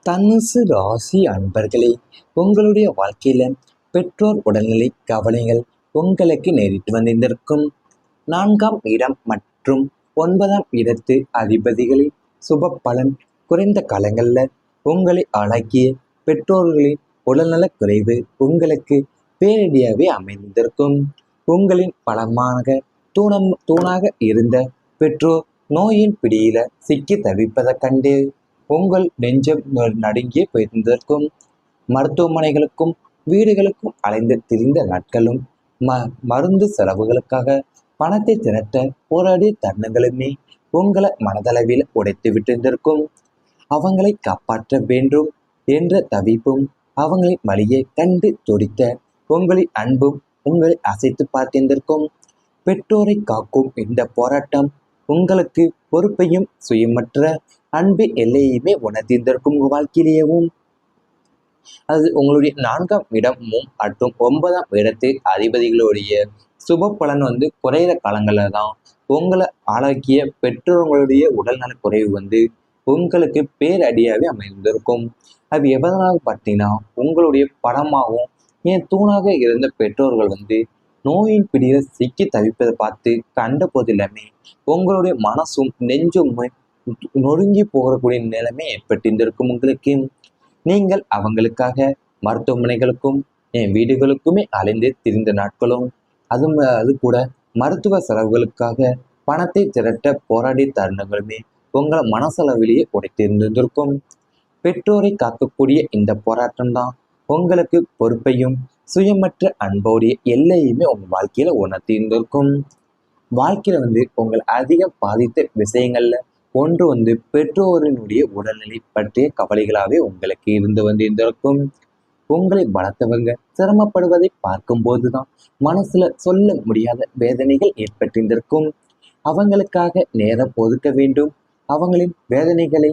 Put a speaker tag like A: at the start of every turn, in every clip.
A: தனுசு ராசி அன்பர்களே, உங்களுடைய வாழ்க்கையில பெற்றோர் உடல்நிலை கவலைகள் உங்களுக்கு நேரிட்டு வந்திருக்கும். 4ஆம் இடம் மற்றும் 9ஆம் இடத்து அதிபதிகளின் சுப பலன் குறைந்த காலங்கள்ல உங்களை ஆளாக்கிய பெற்றோர்களின் உடல்நலக் குறைவு உங்களுக்கு பேரிடியாகவே அமைந்திருக்கும். உங்களின் பலமாக தூணாக இருந்த பெற்றோர் நோயின் பிடியில சிக்கி தவிப்பதைக் கண்டு உங்கள் நெஞ்சம் நடுங்கியே போயிருந்திருக்கும். மருத்துவமனைகளுக்கும் வீடுகளுக்கும் அலைந்து திரிந்த நாட்களும் மருந்து செலவுகளுக்காக பணத்தை திரட்ட போராடிய தருணங்களுமே உங்களை மனதளவில் உடைத்து விட்டிருந்திருக்கும். அவங்களை காப்பாற்ற வேண்டும் என்ற தவிப்பும் அவங்களின் வழியை கண்டு துடித்த உங்களின் அன்பும் உங்களை அசைத்து பார்த்திருந்திருக்கும். பெற்றோரை காக்கும் இந்த போராட்டம் உங்களுக்கு பொறுப்பையும் சுயமற்ற அன்பு எல்லையுமே உணர்ந்திருந்திருக்கும். உங்கள் வாழ்க்கையிலேயும் அது உங்களுடைய 4ஆம் இடமும் மற்றும் 9ஆம் இடத்து அதிபதிகளுடைய சுப பலன் குறையிற காலங்களில் தான் உங்களை ஆளாக்கிய பெற்றோர்களுடைய உடல்நல குறைவு உங்களுக்கு பேரடியாகவே அமைந்திருக்கும். அது எதனால பார்த்தீங்கன்னா, உங்களுடைய படமாகவும் ஏன் தூணாக இருந்த பெற்றோர்கள் நோயின் பிடியில் சிக்கி தவிப்பதை பார்த்து கண்ட போதில்லாமே உங்களுடைய மனசும் நெஞ்சும் நொறுங்கி போகக்கூடிய நிலைமை ஏற்பட்டிருந்திருக்கும். உங்களுக்கு நீங்கள் அவங்களுக்காக மருத்துவமனைகளுக்கும் என் வீடுகளுக்குமே அலைந்து திரிந்த நாட்களும் அது கூட மருத்துவ செலவுகளுக்காக பணத்தை திரட்ட போராடிய தருணங்களுமே உங்களை மனசளவிலேயே உடைத்திருந்திருக்கும். பெற்றோரை காக்கக்கூடிய இந்த போராட்டம் தான் உங்களுக்கு பொறுப்பையும் சுயமற்ற அன்போடைய எல்லையுமே உங்கள் வாழ்க்கையில உணர்த்தியிருந்திருக்கும். வாழ்க்கையில உங்களை அதிகம் பாதித்த விஷயங்கள்ல ஒன்று பெற்றோரினுடைய உடல்நிலை பற்றிய கவலைகளாகவே உங்களுக்கு இருந்து வந்திருந்திருக்கும். உங்களை வளர்த்தவங்க சிரமப்படுவதை பார்க்கும் போதுதான் மனசுல சொல்ல முடியாத வேதனைகள் ஏற்பட்டிருந்திருக்கும். அவங்களுக்காக நேரம் ஒதுக்க வேண்டும், அவங்களின் வேதனைகளை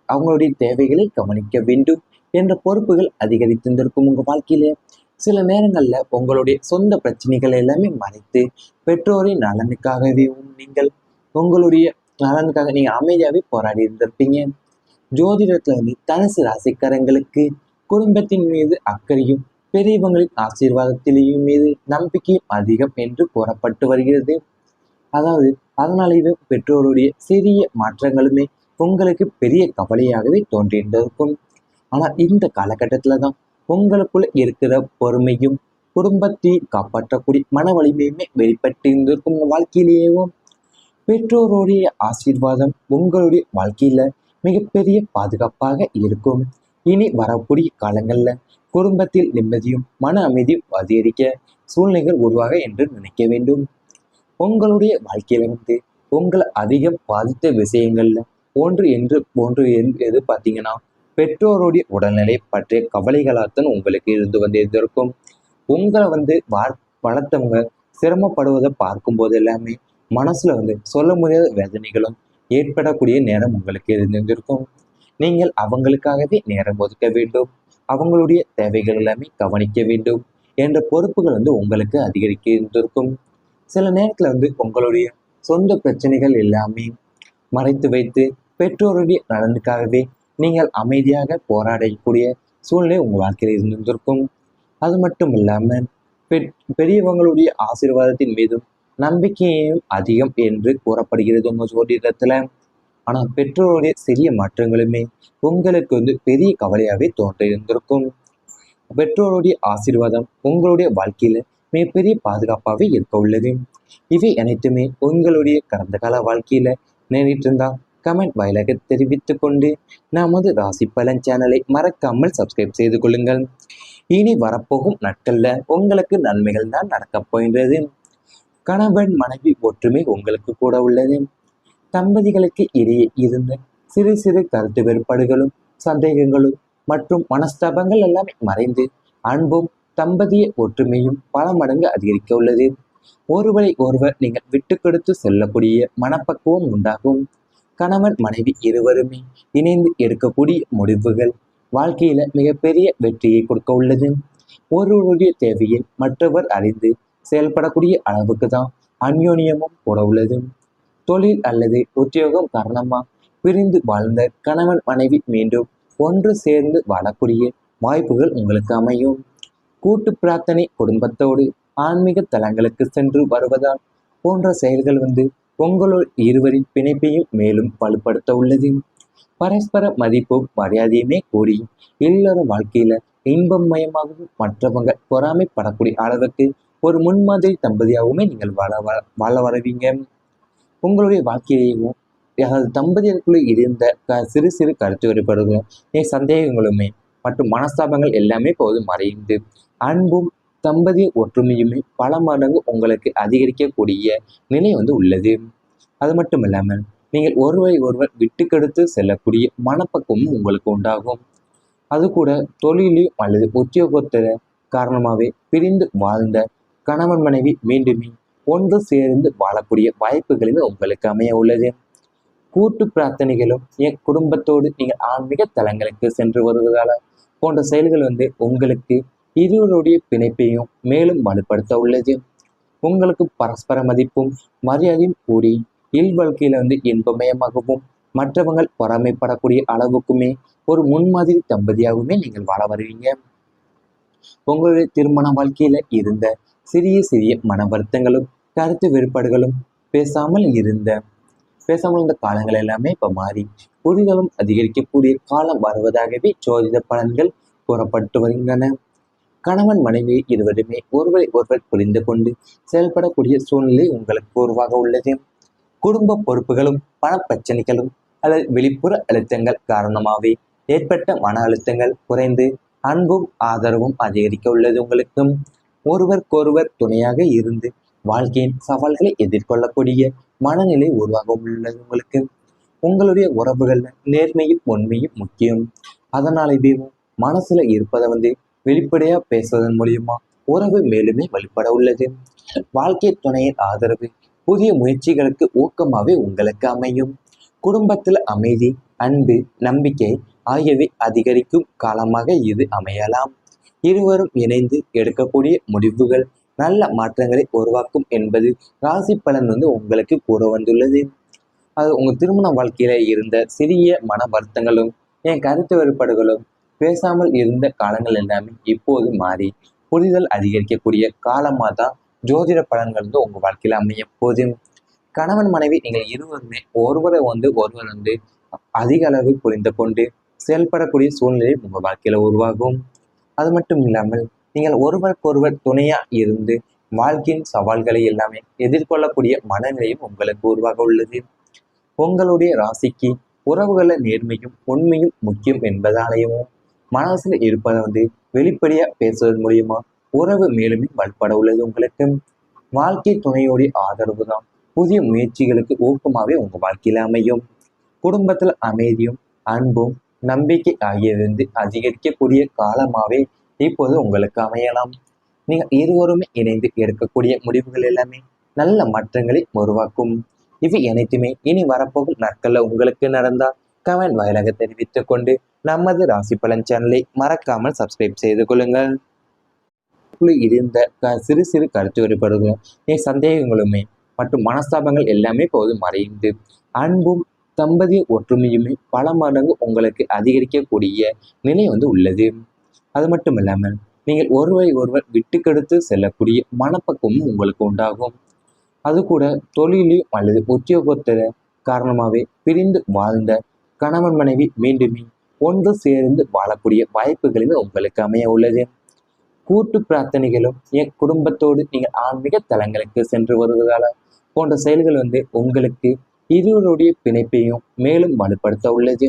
A: அவங்களுடைய தேவைகளை கவனிக்க வேண்டும் என்ற பொறுப்புகள் அதிகரித்திருந்திருக்கும். உங்கள் வாழ்க்கையில சில நேரங்கள்ல உங்களுடைய சொந்த பிரச்சனைகள் எல்லாமே மறைத்து பெற்றோரின் நலனுக்காகவே நீங்கள் உங்களுடைய நலனுக்காக நீங்க அமைதியாகவே போராடி இருந்திருப்பீங்க. ஜோதிடத்துல தனுசு ராசிக்காரங்களுக்கு குடும்பத்தின் மீது அக்கறையும் பெரியவங்களின் ஆசீர்வாதத்திலேயும் மீது நம்பிக்கையும் அதிகம் என்று கூறப்பட்டு வருகிறது. அதாவது அதனாலேயே பெற்றோருடைய சிறிய மாற்றங்களுமே உங்களுக்கு பெரிய கவலையாகவே தோன்றியிருந்திருக்கும். ஆனா இந்த காலகட்டத்துல தான் உங்களுக்குள்ள இருக்கிற பொறுமையும் குடும்பத்தை காப்பாற்றக்கூடிய மன வலிமையுமே வெளிப்பட்டு இருந்திருக்கும். உங்க வாழ்க்கையிலேயும் பெற்றோருடைய ஆசீர்வாதம் உங்களுடைய வாழ்க்கையில மிகப்பெரிய பாதுகாப்பாக இருக்கும். இனி வரக்கூடிய காலங்கள்ல குடும்பத்தில் நிம்மதியும் மன அமைதியும் அதிகரிக்க சூழ்நிலைகள் உருவாக என்று நினைக்க வேண்டும். உங்களுடைய வாழ்க்கையில உங்களை அதிகம் பாதித்த விஷயங்கள்ல ஒன்று எது பார்த்தீங்கன்னா, பெற்றோருடைய உடல்நிலை பற்றிய கவலைகளாகத்தான் உங்களுக்கு இருந்து வந்திருக்கும். உங்களை வளர்த்தவங்க சிரமப்படுவதை பார்க்கும் போது எல்லாமே மனசுல சொல்ல முடியாத வேதனைகளும் ஏற்படக்கூடிய நேரம் உங்களுக்கு இருந்திருக்கும். நீங்கள் அவங்களுக்காகவே நேரம் ஒதுக்க வேண்டும், அவங்களுடைய தேவைகள் எல்லாமே கவனிக்க வேண்டும் என்ற பொறுப்புகள் உங்களுக்கு அதிகரிக்க இருந்திருக்கும். சில நேரத்துல உங்களுடைய சொந்த பிரச்சனைகள் எல்லாமே மறைத்து வைத்து பெற்றோருடைய நலனுக்காகவே நீங்கள் அமைதியாக போராடக்கூடிய சூழ்நிலை உங்கள் வாழ்க்கையில் இருந்திருக்கும். அது மட்டும் இல்லாமல் பெரியவங்களுடைய ஆசீர்வாதத்தின் மீதும் நம்பிக்கையும் அதிகம் என்று கூறப்படுகிறது உங்கள் ஜோதிடத்துல. ஆனால் பெற்றோருடைய சிறிய மாற்றங்களுமே உங்களுக்கு பெரிய கவலையாகவே தோன்றியிருந்திருக்கும். பெற்றோருடைய ஆசீர்வாதம் உங்களுடைய வாழ்க்கையில மிகப்பெரிய பாதுகாப்பாகவே இருக்க உள்ளது. இவை அனைத்துமே உங்களுடைய கடந்த கால வாழ்க்கையில நேரிட்டிருந்தா கமெண்ட் வாயிலாக தெரிவித்துக் கொண்டு நமது ராசி பலன் சேனலை மறக்காமல் சப்ஸ்கிரைப் செய்து கொள்ளுங்கள். இனி வரப்போகும் நாட்கள்ல உங்களுக்கு நன்மைகள் தான் நடக்கப் போகின்றது. கணவன் மனைவி ஒற்றுமை உங்களுக்கு கூட உள்ளது. தம்பதிகளுக்கு இடையே இருந்த சிறு சிறு கருத்து வேறுபாடுகளும் சந்தேகங்களும் மற்றும் மனஸ்தாபங்கள் எல்லாமே மறைந்து அன்பும் தம்பதிய ஒற்றுமையும் பல மடங்கு அதிகரிக்க உள்ளது. ஒருவரை ஒருவர் நீங்கள் விட்டு கொடுத்து செல்லக்கூடிய மனப்பக்குவம் உண்டாகும். கணவன் மனைவி இருவருமே இணைந்து எடுக்கக்கூடிய முடிவுகள் வாழ்க்கையில மிகப்பெரிய வெற்றியை கொடுக்க உள்ளது. ஒருவருடைய தேவையை மற்றவர் அறிந்து செயல்படக்கூடிய அளவுக்கு தான் அந்யோன்யமும் கூட உள்ளது. தொழில் அல்லது உத்தியோகம் காரணமா பிரிந்து வாழ்ந்த கணவன் மனைவி மீண்டும் ஒன்று சேர்ந்து வாழக்கூடிய வாய்ப்புகள் உங்களுக்கு அமையும். கூட்டு பிரார்த்தனை, குடும்பத்தோடு ஆன்மீக தலங்களுக்கு சென்று வருவதால் போன்ற செயல்கள் உங்களோட இருவரின் பிணைப்பையும் மேலும் வலுப்படுத்த உள்ளது. பரஸ்பர மதிப்பும் மரியாதையுமே கூடி இல்லற வாழ்க்கையில இன்பமயமாகவும் மற்றவங்க பொறாமைப்படக்கூடிய அளவுக்கு ஒரு முன்மாதிரி தம்பதியாகவுமே நீங்கள் வாழ வரவீங்க. உங்களுடைய வாழ்க்கையையும் அதாவது தம்பதியருக்குள்ளே இருந்த சிறு சிறு கருத்து வேறுபாடுகளும் சந்தேகங்களுமே மற்றும் மனஸ்தாபங்கள் எல்லாமே இப்போது மறைந்து அன்பும் தம்பதிய ஒற்றுமையுமே பல மடங்கு உங்களுக்கு அதிகரிக்கக்கூடிய நிலை உள்ளது. அது மட்டும் இல்லாமல் நீங்கள் ஒருவரை ஒருவர் விட்டுக்கெடுத்து செல்லக்கூடிய மனப்பக்குவமும் உங்களுக்கு உண்டாகும். அது கூட தொழிலையும் அல்லது உத்தியோகத்தில காரணமாகவே பிரிந்து வாழ்ந்த கணவன் மனைவி மீண்டுமே ஒன்று சேர்ந்து வாழக்கூடிய வாய்ப்புகளில் உங்களுக்கு அமைய உள்ளது. கூட்டு பிரார்த்தனைகளும் என் குடும்பத்தோடு நீங்கள் ஆன்மீக தலங்களுக்கு சென்று வருவதால போன்ற செயல்கள் உங்களுக்கு இருவருடைய பிணைப்பையும் மேலும் வலுப்படுத்த உள்ளது. உங்களுக்கு பரஸ்பர மதிப்பும் மரியாதையும் கூடி இல்வாழ்க்கையில இன்பமயமாகவும் மற்றவங்க பொறாமைப்படக்கூடிய அளவுக்குமே ஒரு முன்மாதிரி தம்பதியாகவுமே நீங்கள் வாழ வருவீங்க. உங்களுடைய திருமண வாழ்க்கையில இருந்த சிறிய சிறிய மன வருத்தங்களும் கருத்து வேறுபாடுகளும் பேசாமல் இருந்த காலங்கள் எல்லாமே இப்ப மாறி புரிதலும் அதிகரிக்கக்கூடிய காலம் வருவதாகவே ஜோதிட பலன்கள் கூறப்பட்டு வருகின்றன. கணவன் மனைவி இருவருமே ஒருவரை ஒருவர் புரிந்து கொண்டு செயல்படக்கூடிய சூழ்நிலை உங்களுக்கு உருவாக உள்ளது. குடும்ப பொறுப்புகளும் பணப்பிரச்சனைகளும் அல்லது வெளிப்புற அழுத்தங்கள் காரணமாகவே ஏற்பட்ட மன அழுத்தங்கள் குறைந்து அன்பும் ஆதரவும் அதிகரிக்க உள்ளது. உங்களுக்கும் ஒருவருக்கொருவர் துணையாக இருந்து வாழ்க்கையின் சவால்களை எதிர்கொள்ளக்கூடிய மனநிலை உருவாக உள்ளது. உங்களுடைய உறவுகள் நேர்மையும் உண்மையும் முக்கியம். அதனாலேயே மனசுல இருப்பதை வெளிப்படையா பேசுவதன் மூலியமா உறவு மேலுமே வலுப்பட உள்ளது. வாழ்க்கை துணையின் ஆதரவு புதிய முயற்சிகளுக்கு ஊக்கமாகவே உங்களுக்கு அமையும். குடும்பத்தில் அமைதி, அன்பு, நம்பிக்கை ஆகியவை அதிகரிக்கும் காலமாக இது அமையலாம். இருவரும் இணைந்து எடுக்கக்கூடிய முடிவுகள் நல்ல மாற்றங்களை உருவாக்கும் என்பது ராசி பலன் உங்களுக்கு கூற வந்துள்ளது. அது உங்கள் திருமண வாழ்க்கையில இருந்த சிறிய மன வருத்தங்களும் என் கருத்து வேறுபாடுகளும் பேசாமல் இருந்த காலங்கள் எல்லாமே இப்போது மாறி புரிதல் அதிகரிக்கக்கூடிய காலமாக தான் ஜோதிட பலன்கள் உங்கள் வாழ்க்கையில அமைய போதும். கணவன் மனைவி நீங்கள் இருவருமே ஒருவரை ஒருவர் அதிக அளவு புரிந்து கொண்டு செயல்படக்கூடிய சூழ்நிலை உங்கள் வாழ்க்கையில உருவாகும். அது மட்டும் இல்லாமல் நீங்கள் ஒருவருக்கொருவர் துணையா இருந்து வாழ்க்கையின் சவால்களை எல்லாமே எதிர்கொள்ளக்கூடிய மனநிலையும் உங்களுக்கு உருவாக உள்ளது. உங்களுடைய ராசிக்கு உறவுகள நேர்மையும் உண்மையும் முக்கியம் என்பதாலேயும் மனசுல இருப்பதை வெளிப்படையா பேசுவதன் மூலியமா உறவு மேலுமே வலுப்பட உள்ளது. உங்களுக்கு வாழ்க்கை துணையோடைய ஆதரவு தான் புதிய முயற்சிகளுக்கு ஊக்கமாகவே உங்க வாழ்க்கையில அமையும். குடும்பத்துல அமைதியும் அன்பும் நம்பிக்கை ஆகியவை அதிகரிக்கக்கூடிய காலமாகவே இப்போது உங்களுக்கு அமையலாம். நீங்கள் இருவருமே இணைந்து எடுக்கக்கூடிய முடிவுகள் எல்லாமே நல்ல மாற்றங்களை உருவாக்கும். இவை அனைத்துமே இனி வரப்போகும் நாட்கள்ல உங்களுக்கு நடந்தால் கமெண்ட் வாயிலாக தெரிவித்துக் கொண்டு நமது ராசி பலன் சேனலை மறக்காமல் சப்ஸ்கிரைப் செய்து கொள்ளுங்கள். இருந்த சிறு சிறு கருத்து வேறுபாடுகளும் சந்தேகங்களுமே மற்றும் மனஸ்தாபங்கள் எல்லாமே இப்போது மறைந்து அன்பும் தம்பதிய ஒற்றுமையுமே பல மடங்கு உங்களுக்கு அதிகரிக்கக்கூடிய நிலை உள்ளது. அது மட்டும் இல்லாமல் நீங்கள் ஒருவரை ஒருவர் விட்டுக்கெடுத்து செல்லக்கூடிய மனப்பக்குவமும் உங்களுக்கு உண்டாகும். அது கூட தொழிலையும் அல்லது உத்தியோகத்தில காரணமாகவே பிரிந்து வாழ்ந்த கணவன் மனைவி மீண்டுமே ஒன்று சேர்ந்து வாழக்கூடிய வாய்ப்புகளில் உங்களுக்கு அமைய உள்ளது. கூட்டு பிரார்த்தனைகளும் என் குடும்பத்தோடு நீங்கள் ஆன்மீக தலங்களுக்கு சென்று வருவதால போன்ற செயல்கள் உங்களுக்கு இருவருடைய பிணைப்பையும் மேலும் வலுப்படுத்த உள்ளது.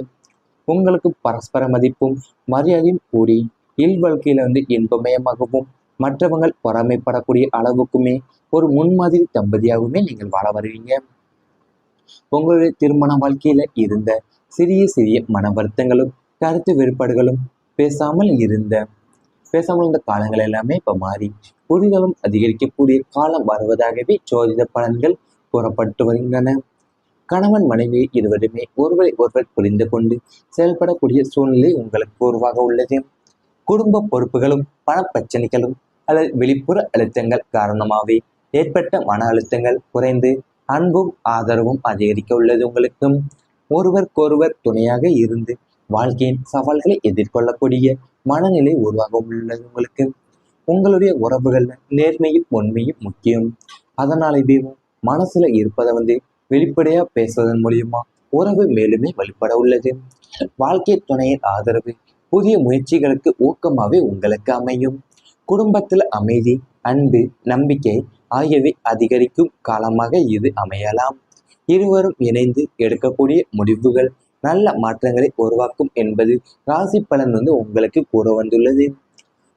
A: உங்களுக்கு பரஸ்பர மதிப்பும் மரியாதையும் கூடி இல்வாழ்க்கையில இன்பமயமாகவும் மற்றவங்க பொறாமைப்படக்கூடிய அளவுக்குமே ஒரு முன்மாதிரி தம்பதியாகவுமே நீங்கள் வாழ வருவீங்க. உங்களுடைய திருமண வாழ்க்கையில இருந்த சிறிய சிறிய மன வருத்தங்களும் கருத்து வேறுபாடுகளும் பேசாமல் இருந்த காலங்கள் எல்லாமே இப்ப மாறி புரிதலும் அதிகரிக்கக்கூடிய காலம் வருவதாகவே ஜோதிட பலன்கள் கூறப்பட்டு வருகின்றன. கணவன் மனைவி இருவருமே ஒருவரை ஒருவர் புரிந்து கொண்டு செயல்படக்கூடிய சூழ்நிலை உங்களுக்கு உருவாக உள்ளது. குடும்ப பொறுப்புகளும் பணப்பிரச்சனைகளும் அல்லது வெளிப்புற அழுத்தங்கள் காரணமாகவே ஏற்பட்ட மன அழுத்தங்கள் குறைந்து அன்பும் ஆதரவும் அதிகரிக்க உள்ளது. உங்களுக்கும் ஒருவருக்கொருவர் துணையாக இருந்து வாழ்க்கையின் சவால்களை எதிர்கொள்ளக்கூடிய மனநிலை உருவாக உள்ளது உங்களுக்கு. உங்களுடைய உறவுகள்ல நேர்மையும் உண்மையும் முக்கியம். அதனால இதுவும் மனசுல இருப்பதை வெளிப்படையா பேசுவதன் மூலியமா உறவு மேலுமே வலுப்பட உள்ளது. வாழ்க்கை துணையின் ஆதரவு புதிய முயற்சிகளுக்கு ஊக்கமாவே உங்களுக்கு அமையும். குடும்பத்தில் அமைதி, அன்பு, நம்பிக்கை ஆகியவை அதிகரிக்கும் காலமாக இது அமையலாம். இருவரும் இணைந்து எடுக்கக்கூடிய முடிவுகள் நல்ல மாற்றங்களை உருவாக்கும் என்பது ராசி பலன் உங்களுக்கு கூற வந்துள்ளது.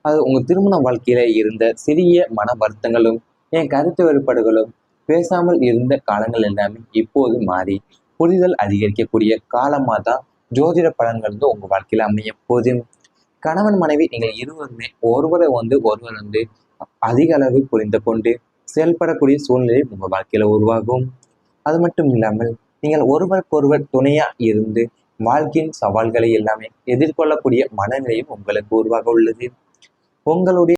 A: அது உங்கள் திருமண வாழ்க்கையில இருந்த சிறிய மன வருத்தங்களும் என் கருத்து வேறுபாடுகளும் பேசாமல் இருந்த காலங்கள் எல்லாமே இப்போது மாறி புரிதல் அதிகரிக்கக்கூடிய காலமாக தான் ஜோதிட பலன்கள் உங்க வாழ்க்கையில அமைய போது. கணவன் மனைவி நீங்கள் இருவருமே ஒருவரை ஒருவர் அதிக அளவு புரிந்து கொண்டு செயல்படக்கூடிய சூழ்நிலை உங்க வாழ்க்கையில உருவாகும். அது மட்டும் இல்லாமல் நீங்கள் ஒருவருக்கொருவர் துணையா இருந்து வாழ்க்கையின் சவால்களை எல்லாமே எதிர்கொள்ளக்கூடிய மனநிலையும் உங்களுக்கு உருவாக உள்ளது. உங்களுடைய